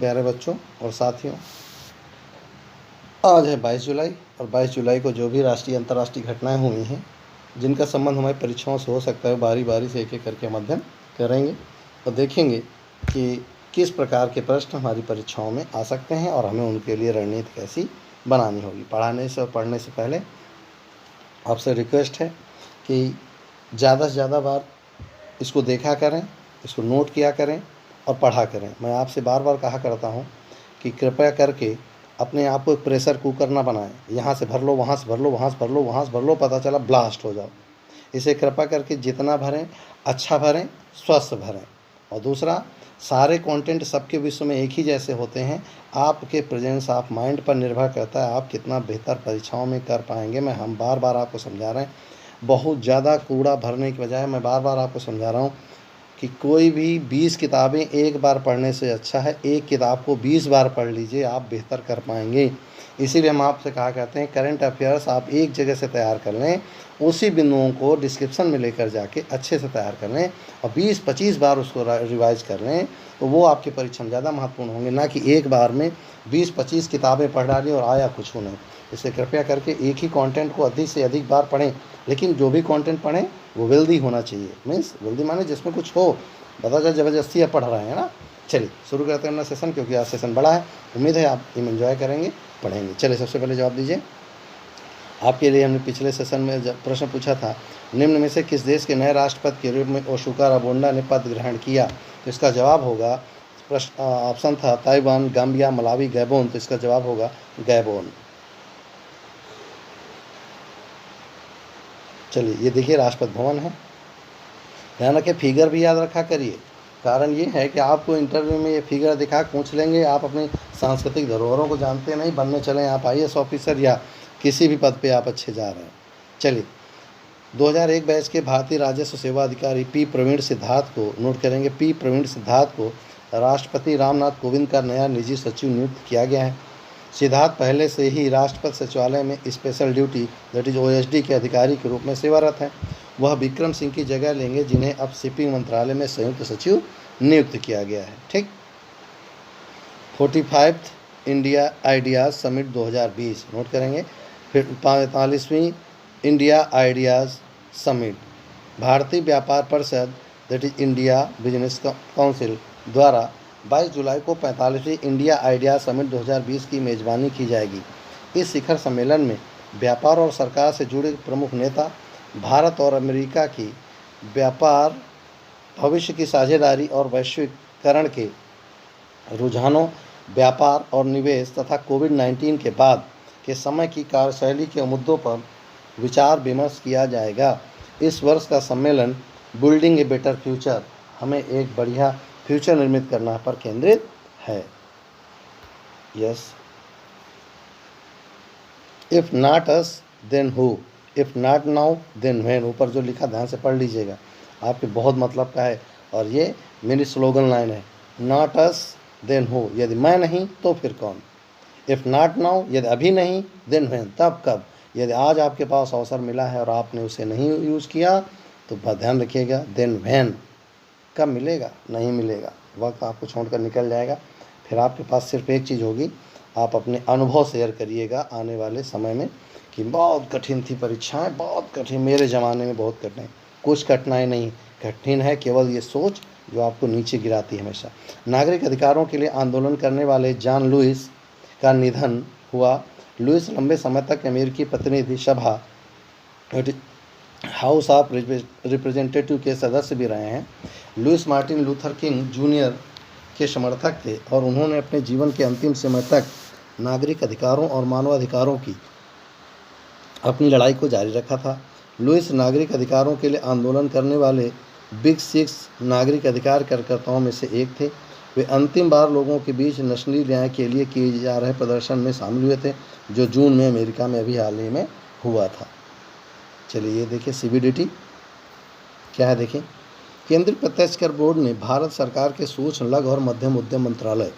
प्यारे बच्चों और साथियों, आज है 22 जुलाई और 22 जुलाई को जो भी राष्ट्रीय अंतर्राष्ट्रीय घटनाएं हुई हैं जिनका संबंध हमारी परीक्षाओं से हो सकता है, बारी बारी से एक एक करके हम अध्ययन करेंगे और देखेंगे कि किस प्रकार के प्रश्न हमारी परीक्षाओं में आ सकते हैं और हमें उनके लिए रणनीति कैसी बनानी होगी। पढ़ाने से और पढ़ने से पहले आपसे रिक्वेस्ट है कि ज़्यादा से ज़्यादा बार इसको देखा करें, इसको नोट किया करें और पढ़ा करें। मैं आपसे बार बार कहा करता हूँ कि कृपया करके अपने आप को एक प्रेशर कुकर ना बनाएं। यहाँ से भर लो, वहाँ से भर लो, वहाँ से भर लो, वहाँ से भर लो, पता चला ब्लास्ट हो जाओ। इसे कृपया करके जितना भरें अच्छा भरें, स्वस्थ भरें। और दूसरा, सारे कंटेंट सबके विश्व में एक ही जैसे होते हैं। आपके प्रेजेंस ऑफ माइंड पर निर्भर करता है आप कितना बेहतर परीक्षाओं में कर पाएंगे। हम बार बार आपको समझा रहे हैं, बहुत ज़्यादा कूड़ा भरने की बजाय मैं बार बार आपको समझा रहा हूँ कि कोई भी 20 किताबें एक बार पढ़ने से अच्छा है एक किताब को 20 बार पढ़ लीजिए, आप बेहतर कर पाएंगे। इसीलिए हम आपसे कहा करते हैं करंट अफेयर्स आप एक जगह से तैयार कर लें, उसी बिंदुओं को डिस्क्रिप्शन में लेकर जाके अच्छे से तैयार कर लें और 20-25 बार उसको रिवाइज कर लें, तो वो आपकी परीक्षा में ज़्यादा महत्वपूर्ण होंगे, ना कि एक बार में 20-25 किताबें पढ़ डाली और आया कुछ नहीं। इसलिए कृपया करके एक ही कंटेंट को अधिक से अधिक बार पढ़ें, लेकिन जो भी कंटेंट पढ़ें वो वेल्दी होना चाहिए। मीन्स वेल्दी माने जिसमें कुछ हो, पता चल ज़बरदस्ती आप पढ़ रहे हैं ना। चलिए शुरू करते हैं अपना सेशन, क्योंकि आज सेशन बड़ा है। उम्मीद है आप इम एंजॉय करेंगे, पढ़ेंगे। चलिए सबसे पहले जवाब दीजिए। आपके लिए हमने पिछले सेशन में जब प्रश्न पूछा था, निम्न में से किस देश के नए राष्ट्रपति के रूप में ओशुका राबोंडा ने पद ग्रहण किया? तो इसका जवाब होगा, प्रश्न ऑप्शन था ताइवान, गाम्बिया, मलावी, गैबोन। तो इसका जवाब होगा गैबोन। चलिए ये देखिए राष्ट्रपति भवन है। ध्यान रखिए फिगर भी याद रखा करिए, कारण ये है कि आपको इंटरव्यू में ये फिगर दिखा पूछ लेंगे, आप अपनी सांस्कृतिक धरोहरों को जानते नहीं, बनने चले आप IAS ऑफिसर या किसी भी पद पे आप अच्छे जा रहे हैं। चलिए 2001 बैच के भारतीय राजस्व सेवा अधिकारी P प्रवीण सिद्धार्थ को नोट करेंगे। P प्रवीण सिद्धार्थ को राष्ट्रपति रामनाथ कोविंद का नया निजी सचिव नियुक्त किया गया है। सिद्धार्थ पहले से ही राष्ट्रपति सचिवालय में special duty that is OSD के अधिकारी के रूप में सेवारत हैं। वह विक्रम सिंह की जगह लेंगे, जिन्हें अब शिपिंग मंत्रालय में संयुक्त सचिव नियुक्त किया गया है। ठीक। 45th India ideas summit 2020 note करेंगे। फिर 45वीं इंडिया आइडियाज़ समिट भारतीय व्यापार परिषद that is India business council द्वारा 22 जुलाई को 45वीं इंडिया आइडिया समिट 2020 की मेज़बानी की जाएगी। इस शिखर सम्मेलन में व्यापार और सरकार से जुड़े प्रमुख नेता भारत और अमेरिका की व्यापार, भविष्य की साझेदारी और वैश्वीकरण के रुझानों, व्यापार और निवेश तथा कोविड-19 के बाद के समय की कार्यशैली के मुद्दों पर विचार विमर्श किया जाएगा। इस वर्ष का सम्मेलन बिल्डिंग ए बेटर फ्यूचर, हमें एक बढ़िया फ्यूचर निर्मित करना पर केंद्रित है। Yes. If not us then who, if not now then when, ऊपर जो लिखा ध्यान से पढ़ लीजिएगा, आपके बहुत मतलब का है और ये मेरी स्लोगन लाइन है। नॉट अस देन हु, यदि मैं नहीं तो फिर कौन। इफ नॉट नाउ, यदि अभी नहीं, देन व्हेन, तब कब। यदि आज आपके पास अवसर मिला है और आपने उसे नहीं यूज़ किया तो ध्यान रखिएगा देन व्हेन, कब मिलेगा, नहीं मिलेगा, वक्त आपको छोड़कर निकल जाएगा। फिर आपके पास सिर्फ एक चीज़ होगी, आप अपने अनुभव शेयर करिएगा आने वाले समय में कि बहुत कठिन थी परीक्षाएं, बहुत कठिन, मेरे ज़माने में बहुत कठिन। कुछ कठिनाई नहीं, कठिन है केवल ये सोच जो आपको नीचे गिराती है हमेशा। नागरिक अधिकारों के लिए आंदोलन करने वाले जॉन लुइस का निधन हुआ। लुइस लंबे समय तक अमेरिकी प्रतिनिधि सभा हाउस ऑफ रिप्रेजेंटेटिव के सदस्य भी रहे हैं। Louis Martin Luther King Junior के समर्थक थे और उन्होंने अपने जीवन के अंतिम समय तक नागरिक अधिकारों और मानवाधिकारों की अपनी लड़ाई को जारी रखा था। लुइस नागरिक अधिकारों के लिए आंदोलन करने वाले बिग 6 नागरिक अधिकार कार्यकर्ताओं में से एक थे। वे अंतिम बार लोगों के बीच नस्लीय न्याय के लिए किए जा रहे प्रदर्शन में शामिल हुए थे, जो जून में अमेरिका में अभी हाल ही में हुआ था। चलिए ये देखिए CBDT क्या है, देखिए। केंद्रीय प्रत्यक्ष कर बोर्ड ने भारत सरकार के सूक्ष्म, लघु और मध्यम उद्यम मंत्रालय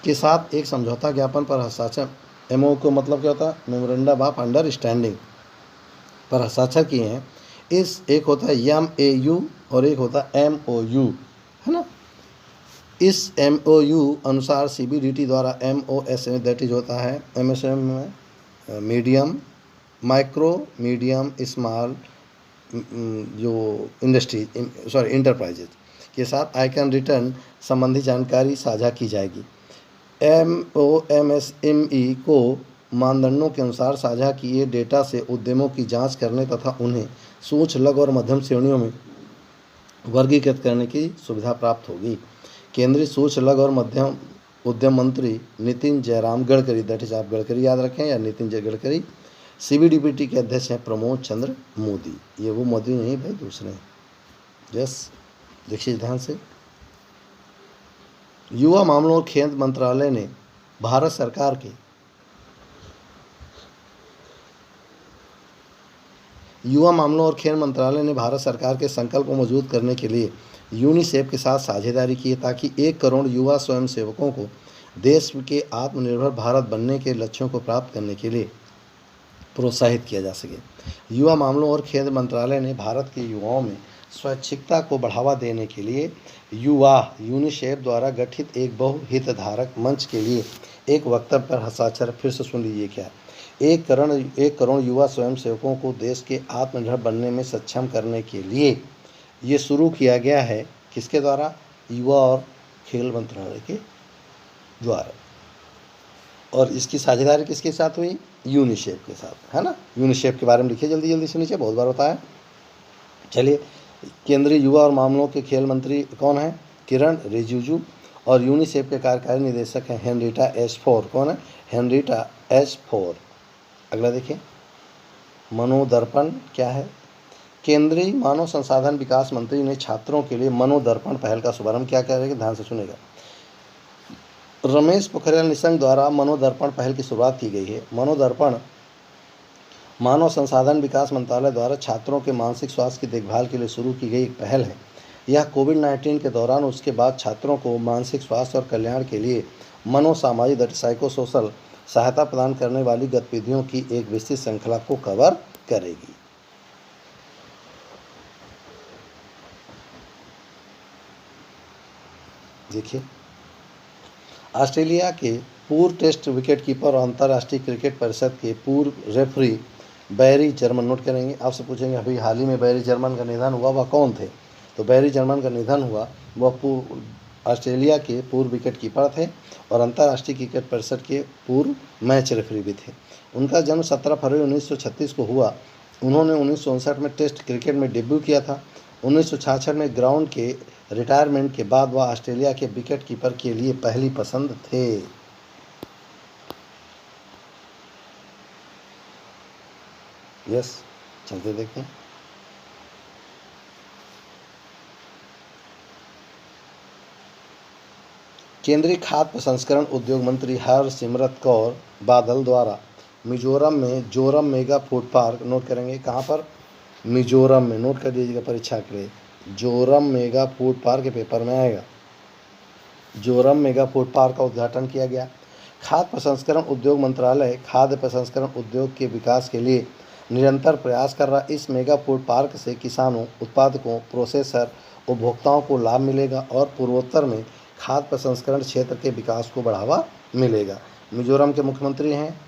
के साथ एक समझौता ज्ञापन पर हस्ताक्षर, MOU को मतलब क्या होता है, मेमोरेंडम ऑफ अंडरस्टैंडिंग, पर हस्ताक्षर किए हैं। एक होता है MAU और एक होता है MOU, इस MOU अनुसार CBDT द्वारा MOSME दैट इज होता है MSME में मीडियम, माइक्रो, मीडियम, स्मॉल जो इंटरप्राइजेज के साथ आइकन रिटर्न संबंधी जानकारी साझा की जाएगी। MOMSME को मानदंडों के अनुसार साझा किए डेटा से उद्यमों की जांच करने तथा उन्हें सूक्ष्म, लघु और मध्यम श्रेणियों में वर्गीकृत करने की सुविधा प्राप्त होगी। केंद्रीय सूक्ष्म, लघु और मध्यम उद्यम मंत्री नितिन जयराम गडकरी, दैट इज आप गडकरी याद रखें या नितिन जय गडकरी, CBDPT के अध्यक्ष हैं प्रमोद चंद्र मोदी। ये वो मोदी नहीं भाई, दूसरे हैं। यस, देखिए ध्यान से। युवा मामलों और खेल मंत्रालय ने भारत सरकार के युवा मामलों और खेल मंत्रालय ने भारत सरकार के संकल्प को मजबूत करने के लिए यूनिसेफ के साथ साझेदारी की है ताकि 1 करोड़ युवा स्वयंसेवकों को देश के आत्मनिर्भर भारत बनने के लक्ष्यों को प्राप्त करने के लिए प्रोत्साहित किया जा सके। युवा मामलों और खेल मंत्रालय ने भारत के युवाओं में स्वैच्छिकता को बढ़ावा देने के लिए युवा यूनिसेफ द्वारा गठित एक बहुहितधारक मंच के लिए एक वक्तव्य पर हस्ताक्षर, फिर से सुन लीजिए क्या, 1 करोड़ युवा स्वयंसेवकों को देश के आत्मनिर्भर बनने में सक्षम करने के लिए ये शुरू किया गया है। किसके द्वारा? युवा और खेल मंत्रालय के द्वारा। और इसकी साझेदारी किसके साथ हुई? यूनिसेफ के साथ, है ना। यूनिसेफ के बारे में लिखिए जल्दी जल्दी से नीचे, बहुत बार होता है। चलिए, केंद्रीय युवा और मामलों के खेल मंत्री कौन है? किरण रिजिजू। और यूनिसेफ के कार्यकारी निदेशक हैं हेनरीटा एच फोर। कौन है? Henrietta H four. अगला देखिए, मनोदर्पण क्या है? केंद्रीय मानव संसाधन विकास मंत्री ने छात्रों के लिए मनोदर्पण पहल का शुभारंभ क्या करेगा? ध्यान से सुनेगा। रमेश पोखरियाल निशंक द्वारा मनोदर्पण पहल की शुरुआत की गई है। मनोदर्पण मानव संसाधन विकास मंत्रालय द्वारा छात्रों के मानसिक स्वास्थ्य की देखभाल के लिए शुरू की गई एक पहल है। यह कोविड-19 के दौरान उसके बाद छात्रों को मानसिक स्वास्थ्य और कल्याण के लिए मनोसामाजिक दैट साइकोसोशल सहायता प्रदान करने वाली गतिविधियों की एक विस्तृत श्रृंखला को कवर करेगी। देखिए, ऑस्ट्रेलिया के पूर्व टेस्ट विकेटकीपर और अंतर्राष्ट्रीय क्रिकेट परिषद के पूर्व रेफरी बैरी जर्मन, नोट करेंगे। आपसे पूछेंगे अभी हाल ही में बैरी जर्मन का निधन हुआ, वह कौन थे? तो बैरी जर्मन का निधन हुआ, वह ऑस्ट्रेलिया के पूर्व विकेटकीपर थे और अंतर्राष्ट्रीय क्रिकेट परिषद के पूर्व मैच रेफरी भी थे। उनका जन्म 17 फरवरी 1936 को हुआ। उन्होंने 1959 में टेस्ट क्रिकेट में डेब्यू किया था। 1966 में ग्राउंड के रिटायरमेंट के बाद वह ऑस्ट्रेलिया के विकेटकीपर के लिए पहली पसंद थे। यस, चलते देखते हैं। केंद्रीय खाद्य प्रसंस्करण उद्योग मंत्री हरसिमरत कौर बादल द्वारा मिजोरम में Zoram mega food park, note करेंगे कहाँ पर? मिजोरम में, नोट कर दीजिएगा परीक्षा के लिए। जोरम मेगा फूड पार्क के पेपर में आएगा। जोरम मेगा फूड पार्क का उद्घाटन किया गया। खाद्य प्रसंस्करण उद्योग मंत्रालय खाद्य प्रसंस्करण उद्योग के विकास के लिए निरंतर प्रयास कर रहा। इस मेगा फूड पार्क से किसानों, उत्पादकों, प्रोसेसर, उपभोक्ताओं को लाभ मिलेगा और पूर्वोत्तर में खाद्य प्रसंस्करण क्षेत्र के विकास को बढ़ावा मिलेगा। मिजोरम के मुख्यमंत्री हैं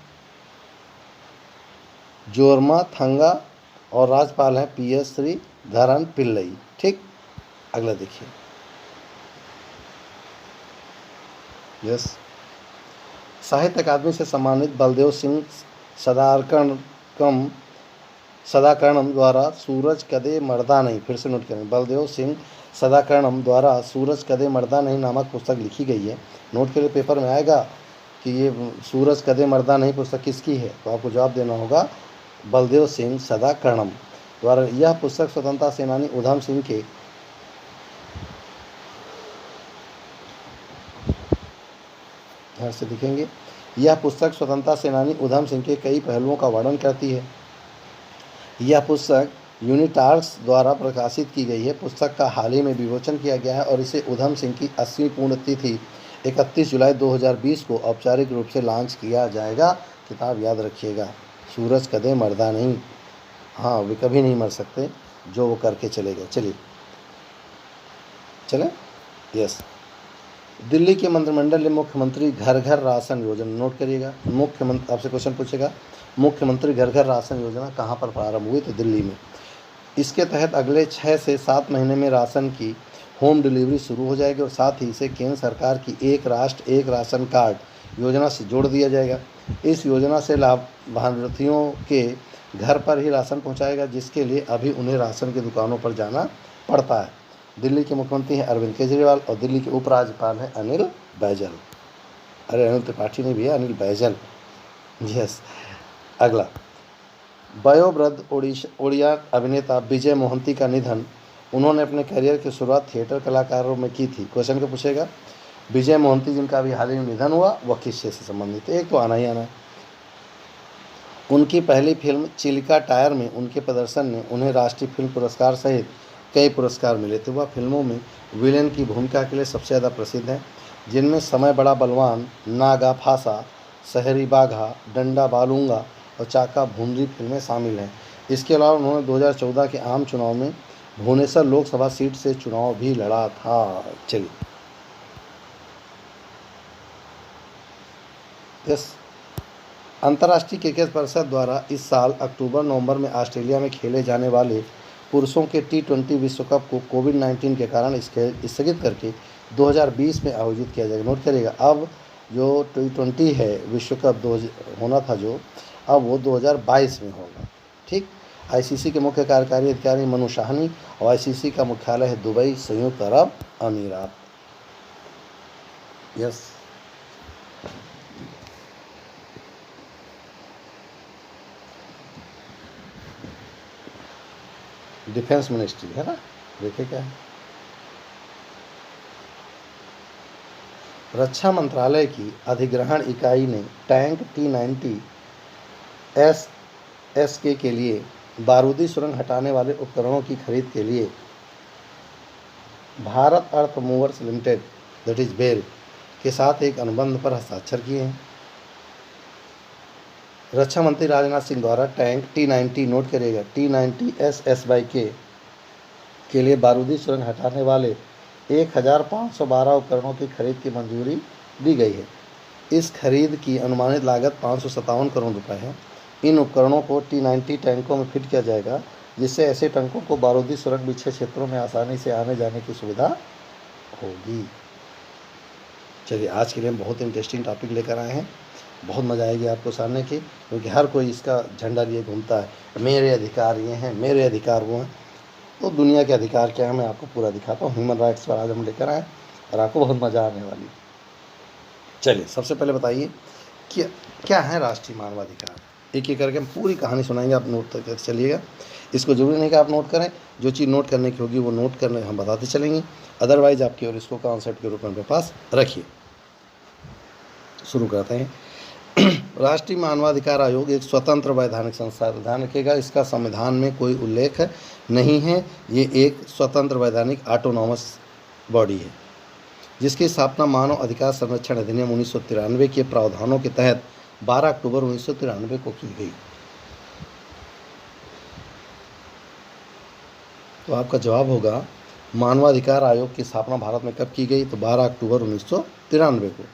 जोरमाथंगा और राज्यपाल हैं PS श्रीधरन पिल्लई। ठीक, अगला देखिए। यस, साहित्य अकादमी से सम्मानित बलदेव सिंह सदाकर्णम द्वारा सूरज कदे मरदा नहीं, फिर से नोट करें, बलदेव सिंह सदाकर्णम द्वारा सूरज कदे मरदा नहीं नामक पुस्तक लिखी गई है। नोट के लिए पेपर में आएगा कि ये सूरज कदे मरदा नहीं पुस्तक किसकी है, तो आपको जवाब देना होगा बलदेव सिंह सदाकर्णम द्वारा। यह पुस्तक स्वतंत्रता सेनानी उधम सिंह के ध्यान से दिखेंगे। यह पुस्तक स्वतंत्रता सेनानी उधम सिंह के कई पहलुओं का वर्णन करती है। यह पुस्तक यूनिटार्स द्वारा प्रकाशित की गई है। पुस्तक का हाल ही में विमोचन किया गया है और इसे उधम सिंह की 80वीं पुण्यतिथि 31 जुलाई 2020 को औपचारिक रूप से लॉन्च किया जाएगा। किताब याद रखिएगा, सूरज कदे मरदा नहीं, हाँ वे कभी नहीं मर सकते, जो वो करके चले गए। चलिए चलें। यस, दिल्ली के मंत्रिमंडल ने मुख्यमंत्री घर घर राशन योजना, नोट करिएगा, मुख्यमंत्री आपसे क्वेश्चन पूछेगा मुख्यमंत्री घर घर राशन योजना कहाँ पर प्रारंभ हुई, तो दिल्ली में। इसके तहत अगले 6 से 7 महीने में राशन की होम डिलीवरी शुरू हो जाएगी और साथ ही इसे केंद्र सरकार की एक राष्ट्र एक राशन कार्ड योजना से जोड़ दिया जाएगा। इस योजना से लाभार्थियों के घर पर ही राशन पहुंचाएगा, जिसके लिए अभी उन्हें राशन की दुकानों पर जाना पड़ता है। दिल्ली के मुख्यमंत्री हैं अरविंद केजरीवाल और दिल्ली के उपराज्यपाल हैं अनिल बैजल। अरे अनिल त्रिपाठी नहीं भैया, अनिल बैजल। यस। अगला, वयोवृद्ध ओडिया अभिनेता विजय मोहंती का निधन। उन्होंने अपने करियर की शुरुआत थिएटर कलाकारों में की थी। क्वेश्चन क्या पूछेगा, विजय मोहंती जिनका अभी हाल ही में निधन हुआ, वह किस से संबंधित है, एक तो आना ही आना है। उनकी पहली फिल्म चिलिका टायर में उनके प्रदर्शन ने उन्हें राष्ट्रीय फिल्म पुरस्कार सहित कई पुरस्कार मिले थे। वह फिल्मों में विलेन की भूमिका के लिए सबसे ज़्यादा प्रसिद्ध हैं, जिनमें समय बड़ा बलवान, नागा फासा, शहरी बाघा, डंडा बालूंगा और चाका भूंदरी फिल्में शामिल हैं। इसके अलावा उन्होंने 2014 के आम चुनाव में भुवनेश्वर लोकसभा सीट से चुनाव भी लड़ा था। चलिए, अंतर्राष्ट्रीय क्रिकेट परिषद द्वारा इस साल अक्टूबर-नवंबर में ऑस्ट्रेलिया में खेले जाने वाले पुरुषों के T20 विश्व कप को कोविड-19 के कारण स्थगित करके 2020 में आयोजित किया जाएगा। नोट करिएगा, अब जो T20 है विश्व कप होना था जो, अब वो 2022 में होगा। ठीक। आईसीसी के मुख्य कार्यकारी अधिकारी मनु शाहनी और आईसीसी का मुख्यालय है दुबई, संयुक्त अरब अमीरात। यस। डिफेंस मिनिस्ट्री है ना, देखिए क्या है। रक्षा मंत्रालय की अधिग्रहण इकाई ने टैंक T90 SSK के लिए बारूदी सुरंग हटाने वाले उपकरणों की खरीद के लिए Bharat Earth Movers Limited that is बेल के साथ एक अनुबंध पर हस्ताक्षर किए हैं। रक्षा मंत्री राजनाथ सिंह द्वारा टैंक T90, नोट करिएगा, T90 SSK के लिए बारूदी सुरंग हटाने वाले 1512 उपकरणों की खरीद की मंजूरी दी गई है। इस खरीद की अनुमानित लागत 557 करोड़ रुपए है। इन उपकरणों को T90 टैंकों में फिट किया जाएगा, जिससे ऐसे टैंकों को बारूदी सुरंग बिछे क्षेत्रों में आसानी से आने जाने की सुविधा होगी। चलिए, आज के लिए हम बहुत इंटरेस्टिंग टॉपिक लेकर आए हैं, बहुत मज़ा आएगी आपको जानने की, क्योंकि हर कोई इसका झंडा लिए घूमता है, मेरे अधिकार ये हैं, मेरे अधिकार वो हैं। तो दुनिया के अधिकार क्या है मैं आपको पूरा दिखाता हूँ। ह्यूमन राइट्स पर आज हम लेकर आए और आपको बहुत मज़ा आने वाली है। चलिए, सबसे पहले बताइए कि क्या है राष्ट्रीय मानवाधिकार। एक एक करके हम पूरी कहानी सुनाएंगे, आप नोट तक चलिएगा। इसको जरूरी नहीं कि आप नोट करें, जो चीज़ नोट करने की होगी वो नोट करने हम बताते चलेंगे, अदरवाइज आपकी और इसको कॉन्सेप्ट के रूप में अपने पास रखिए। शुरू करते हैं। राष्ट्रीय मानवाधिकार आयोग एक स्वतंत्र वैधानिक संस्था है। ध्यान रखिएगा, इसका संविधान में कोई उल्लेख नहीं है। ये एक स्वतंत्र वैधानिक ऑटोनॉमस बॉडी है, जिसकी स्थापना मानव अधिकार संरक्षण अधिनियम 1993 के प्रावधानों के तहत 12 अक्टूबर 1993 को की गई। तो आपका जवाब होगा, मानवाधिकार आयोग की स्थापना भारत में कब की गई, तो 12 अक्टूबर 1993 को।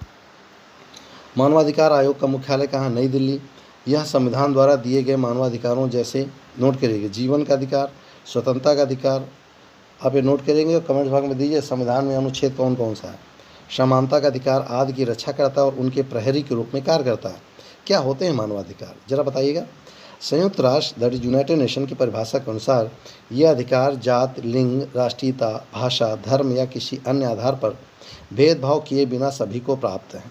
मानवाधिकार आयोग का मुख्यालय कहाँ, नई दिल्ली। यह संविधान द्वारा दिए गए मानवाधिकारों जैसे, नोट करिएगा, जीवन का अधिकार, स्वतंत्रता का अधिकार, आप ये नोट करेंगे और कमेंट भाग में दीजिए संविधान में अनुच्छेद कौन कौन सा है, समानता का अधिकार आदि की रक्षा करता है और उनके प्रहरी के रूप में कार्य करता है। क्या होते हैं मानवाधिकार, जरा बताइएगा। संयुक्त राष्ट्र दैट इज यूनाइटेड नेशन की परिभाषा के अनुसार ये अधिकार जात, लिंग, राष्ट्रीयता, भाषा, धर्म या किसी अन्य आधार पर भेदभाव किए बिना सभी को प्राप्त है।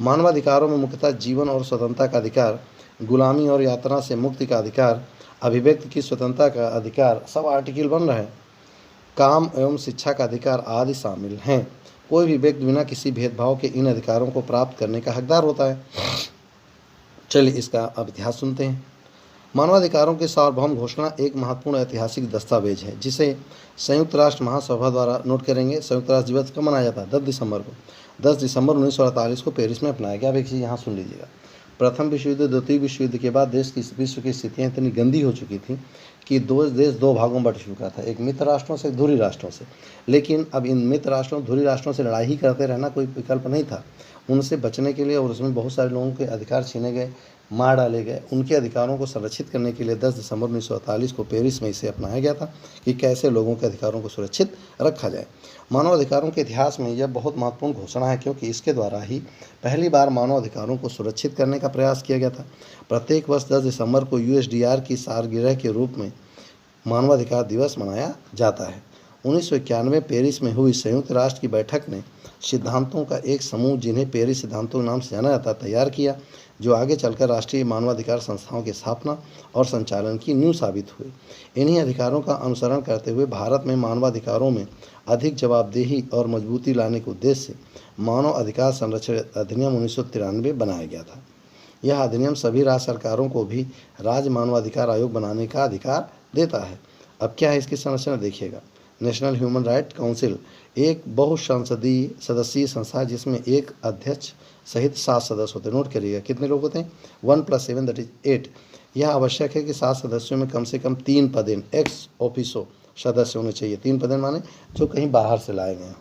मानवाधिकारों में मुख्यतः जीवन और स्वतंत्रता का अधिकार, गुलामी और यातना से मुक्ति का अधिकार, अभिव्यक्ति की स्वतंत्रता का अधिकार, सब आर्टिकल बन रहे हैं, काम एवं शिक्षा का अधिकार आदि शामिल हैं। कोई भी व्यक्ति बिना किसी भेदभाव के इन अधिकारों को प्राप्त करने का हकदार होता है। चलिए, इसका अब इतिहास सुनते हैं। मानवाधिकारों की सार्वभौम घोषणा एक महत्वपूर्ण ऐतिहासिक दस्तावेज है, जिसे संयुक्त राष्ट्र महासभा द्वारा, नोट करेंगे, संयुक्त राष्ट्र दिवस कब मनाया जाता है, 10 दिसंबर को। 10 दिसंबर 1948 को पेरिस में अपनाया गया। अब एक चीज़ यहाँ सुन लीजिएगा, प्रथम विश्व युद्ध, द्वितीय विश्व युद्ध के बाद विश्व की स्थितियाँ इतनी गंदी हो चुकी थी कि देश दो भागों में बट चुका था, एक मित्र राष्ट्रों से, एक धुरी राष्ट्रों से। लेकिन अब इन मित्र राष्ट्रों, धुरी राष्ट्रों से लड़ाई ही करते रहना कोई विकल्प नहीं था। उनसे बचने के लिए, और उसमें बहुत सारे लोगों के अधिकार छीने गए, मार डाले गए। उनके अधिकारों को संरक्षित करने के लिए 10 दिसंबर 1948 को पेरिस में इसे अपनाया गया था कि कैसे लोगों के अधिकारों को सुरक्षित रखा जाए। मानव अधिकारों के इतिहास में यह बहुत महत्वपूर्ण घोषणा है, क्योंकि इसके द्वारा ही पहली बार मानव अधिकारों को सुरक्षित करने का प्रयास किया गया था। प्रत्येक वर्ष 10 दिसंबर को यूएसडीआर की सालगिरह के रूप में मानवाधिकार दिवस मनाया जाता है। 1991 पेरिस में हुई संयुक्त राष्ट्र की बैठक ने सिद्धांतों का एक समूह, जिन्हें पेरिस सिद्धांतों के नाम से जाना जाता है, तैयार किया, जो आगे चलकर राष्ट्रीय मानवाधिकार संस्थाओं की स्थापना और संचालन की नींव साबित हुई। इन्हीं अधिकारों का अनुसरण करते हुए भारत में मानवाधिकारों में अधिक जवाबदेही और मजबूती लाने के उद्देश्य से मानव अधिकार संरक्षण अधिनियम 1993 बनाया गया था। यह अधिनियम सभी राज्य सरकारों को भी राज्य मानवाधिकार आयोग बनाने का अधिकार देता है। अब क्या है इसकी संरचना, देखिएगा। नेशनल ह्यूमन राइट काउंसिल एक बहुसंसदीय सदस्यीय संस्था है, जिसमें एक अध्यक्ष सहित 7 सदस्य होते हैं। नोट करिएगा कितने लोग होते हैं, 1 + 7 = 8। यह आवश्यक है कि 7 सदस्यों में कम से कम 3 पदेन एक्स ऑफिसो सदस्य होने चाहिए। 3 पदेन माने जो कहीं बाहर से लाए गए हों,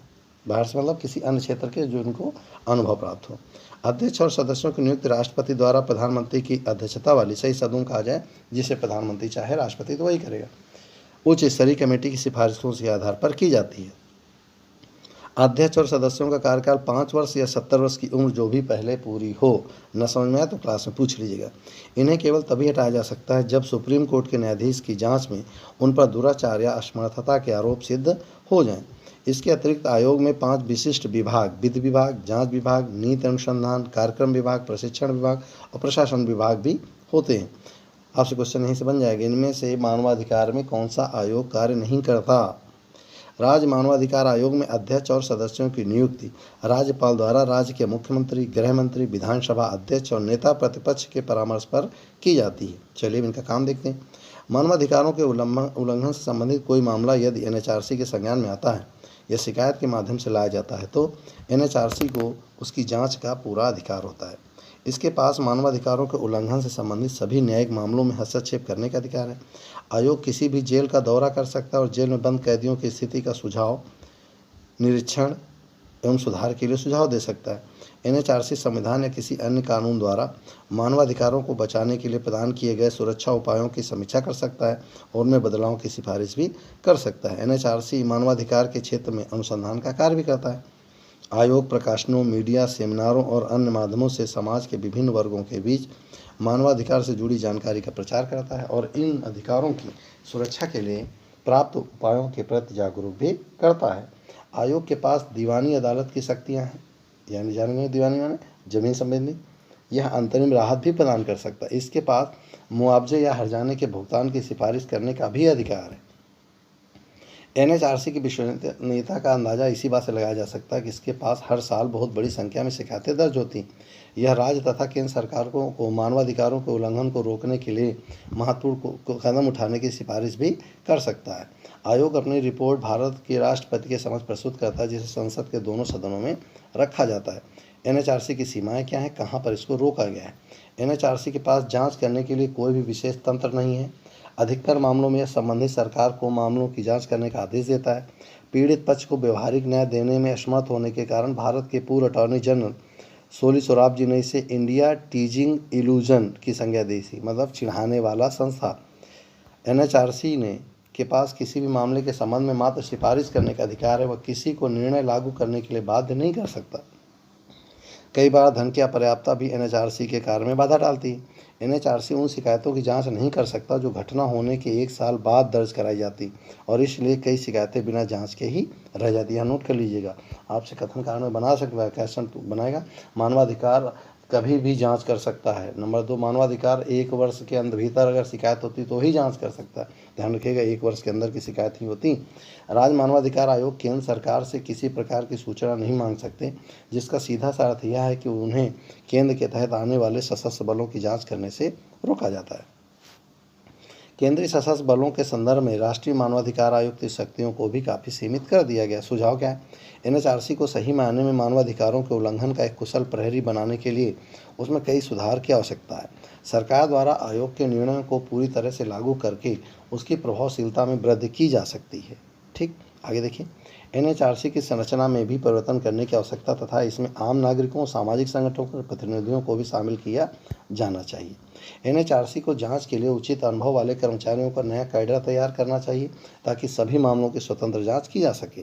बाहर से मतलब किसी अन्य क्षेत्र के, जो उनको अनुभव प्राप्त हो। अध्यक्ष और सदस्यों की नियुक्ति राष्ट्रपति द्वारा प्रधानमंत्री की अध्यक्षता वाली, सही सदन कहा जाए, जिसे प्रधानमंत्री चाहे राष्ट्रपति तो वही करेगा, उच्च स्तरीय कमेटी की सिफारिशों के आधार पर की जाती है। अध्यक्ष और सदस्यों का कार्यकाल 5 वर्ष या 70 वर्ष की उम्र जो भी पहले पूरी हो। न समझ में आए तो क्लास में पूछ लीजिएगा। इन्हें केवल तभी हटाया जा सकता है जब सुप्रीम कोर्ट के न्यायाधीश की जांच में उन पर दुराचार या असमर्थता के आरोप सिद्ध हो जाएं। इसके अतिरिक्त आयोग में 5 विशिष्ट विभाग, विधि विभाग, जांच विभाग, नीति अनुसंधान, कार्यक्रम विभाग, प्रशिक्षण विभाग और प्रशासन विभाग भी होते हैं। आपसे क्वेश्चन यहीं से बन जाएगा, इनमें से मानवाधिकार में कौन सा आयोग कार्य नहीं करता। राज्य मानवाधिकार आयोग में अध्यक्ष और सदस्यों की नियुक्ति राज्यपाल द्वारा राज्य के मुख्यमंत्री, गृह मंत्री, विधानसभा अध्यक्ष और नेता प्रतिपक्ष के परामर्श पर की जाती है। चलिए इनका काम देखते हैं। मानवाधिकारों के उल्लंघन से संबंधित कोई मामला यदि एनएचआरसी के संज्ञान में आता है या शिकायत के माध्यम से लाया जाता है तो एनएचआरसी को उसकी जांच का पूरा अधिकार होता है। इसके पास मानवाधिकारों के उल्लंघन से संबंधित सभी न्यायिक मामलों में हस्तक्षेप करने का अधिकार है। आयोग किसी भी जेल का दौरा कर सकता है और जेल में बंद कैदियों की स्थिति का सुझाव, निरीक्षण एवं सुधार के लिए सुझाव दे सकता है। एनएचआरसी संविधान या किसी अन्य कानून द्वारा मानवाधिकारों को बचाने के लिए प्रदान किए गए सुरक्षा उपायों की समीक्षा कर सकता है और उनमें बदलाव की सिफारिश भी कर सकता है। एनएचआरसी मानवाधिकार के क्षेत्र में अनुसंधान का कार्य भी करता है। आयोग प्रकाशनों, मीडिया, सेमिनारों और अन्य माध्यमों से समाज के विभिन्न वर्गों के बीच मानवाधिकार से जुड़ी जानकारी का प्रचार करता है और इन अधिकारों की सुरक्षा के लिए प्राप्त उपायों के प्रति जागरूक भी करता है। आयोग के पास दीवानी अदालत की शक्तियाँ हैं, यानी जानेंगे दीवानी माने जमीन संबंधी। यह अंतरिम राहत भी प्रदान कर सकता है। इसके पास मुआवजे या हर्जाने के भुगतान की सिफारिश करने का भी अधिकार है। एनएचआरसी की विश्वसनीयता का अंदाज़ा इसी बात से लगाया जा सकता है कि इसके पास हर साल बहुत बड़ी संख्या में शिकायतें दर्ज होती। यह राज्य तथा केंद्र सरकारों को मानवाधिकारों के उल्लंघन को रोकने के लिए महत्वपूर्ण कदम उठाने की सिफारिश भी कर सकता है। आयोग अपनी रिपोर्ट भारत के राष्ट्रपति के समक्ष प्रस्तुत करता है, जिसे संसद के दोनों सदनों में रखा जाता है। एनएचआरसी की सीमाएं क्या हैं, कहाँ पर इसको रोका गया है। एनएचआरसी के पास जांच करने के लिए कोई भी विशेष तंत्र नहीं है। अधिकतर मामलों में संबंधित सरकार को मामलों की जांच करने का आदेश देता है। पीड़ित पक्ष को व्यवहारिक न्याय देने में असमर्थ होने के कारण भारत के पूर्व अटॉर्नी जनरल सोली सोराब जी ने इसे इंडिया टीजिंग इल्यूजन की संज्ञा दी थी, मतलब चिढ़ाने वाला संस्था। एनएचआरसी ने के पास किसी भी मामले के संबंध में मात्र सिफारिश करने का अधिकार है। वह किसी को निर्णय लागू करने के लिए बाध्य नहीं कर सकता। कई बार धन की अपर्याप्तता भी एनएचआरसी के कार्य में बाधा डालती है। एनएचआरसी उन शिकायतों की जांच नहीं कर सकता जो घटना होने के 1 साल बाद दर्ज कराई जाती और इसलिए कई शिकायतें बिना जांच के ही रह जाती है। नोट कर लीजिएगा, आपसे कथन कारण में बना सकता है, क्वेश्चन बनाएगा। मानवाधिकार कभी भी जांच कर सकता है। नंबर 2, मानवाधिकार 1 वर्ष के अंदर भीतर अगर शिकायत होती तो ही जांच कर सकता है। ध्यान रखिएगा, 1 वर्ष के अंदर की शिकायत ही होती। राज्य मानवाधिकार आयोग केंद्र सरकार से किसी प्रकार की सूचना नहीं मांग सकते, जिसका सीधा सा अर्थ यह है कि उन्हें केंद्र के तहत आने वाले सशस्त्र बलों की जांच करने से रोका जाता है। केंद्रीय सशस्त्र बलों के संदर्भ में राष्ट्रीय मानवाधिकार आयोग की शक्तियों को भी काफ़ी सीमित कर दिया गया। सुझाव क्या है? एनएचआरसी को सही मायने में मानवाधिकारों के उल्लंघन का एक कुशल प्रहरी बनाने के लिए उसमें कई सुधार की आवश्यकता है। सरकार द्वारा आयोग के निर्णयों को पूरी तरह से लागू करके उसकी प्रभावशीलता में वृद्धि की जा सकती है। ठीक, आगे देखिए। एनएचआरसी की संरचना में भी परिवर्तन करने की आवश्यकता तथा इसमें आम नागरिकों, सामाजिक संगठनों के प्रतिनिधियों को भी शामिल किया जाना चाहिए। एनएचआरसी को जांच के लिए उचित अनुभव वाले कर्मचारियों का नया कैडर तैयार करना चाहिए ताकि सभी मामलों की स्वतंत्र जांच की जा सके।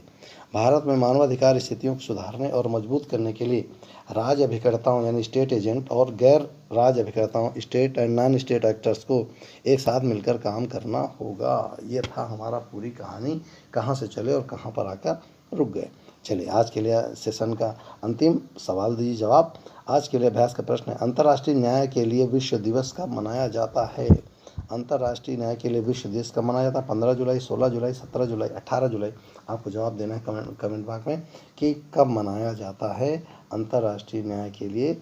भारत में मानवाधिकार स्थितियों को सुधारने और मजबूत करने के लिए राज्य अभिकर्ताओं यानी स्टेट एजेंट और गैर राज्य अभिकर्ताओं state and non state actors को एक साथ मिलकर काम करना होगा। ये था हमारा पूरी कहानी, कहाँ से चले और कहाँ पर आकर रुक गए। चलिए, आज के लिए सेशन का अंतिम सवाल दीजिए जवाब। आज के लिए अभ्यास का प्रश्न है, अंतर्राष्ट्रीय न्याय के लिए विश्व दिवस कब मनाया जाता है? अंतर्राष्ट्रीय न्याय के लिए विश्व दिवस कब मनाया जाता है? 15 जुलाई, 16 जुलाई, 17 जुलाई, 18 जुलाई। आपको जवाब देना है कमेंट बॉक्स में कि कब मनाया जाता है अंतर्राष्ट्रीय न्याय के लिए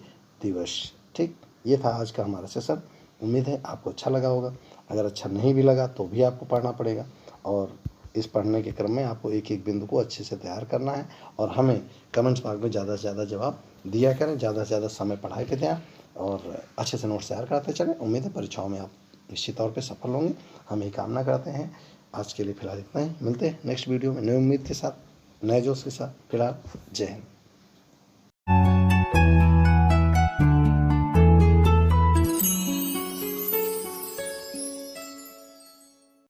दिवस। ठीक, ये था आज का हमारा सेशन। उम्मीद है आपको अच्छा लगा होगा। अगर अच्छा नहीं भी लगा तो भी आपको पढ़ना पड़ेगा, और इस पढ़ने के क्रम में आपको एक एक बिंदु को अच्छे से तैयार करना है और हमें कमेंट्स बॉक्स में ज़्यादा से ज़्यादा जवाब दिया करें। ज़्यादा से ज़्यादा समय पढ़ाई पे दें और अच्छे से नोट्स तैयार करते चलें। उम्मीद है परीक्षाओं में आप निश्चित तौर पे सफल होंगे, हम यही कामना करते हैं। आज के लिए फिलहाल इतना ही, मिलते हैं नेक्स्ट वीडियो में नई उम्मीद के साथ, नए जोश के साथ। फिलहाल जय हिंद।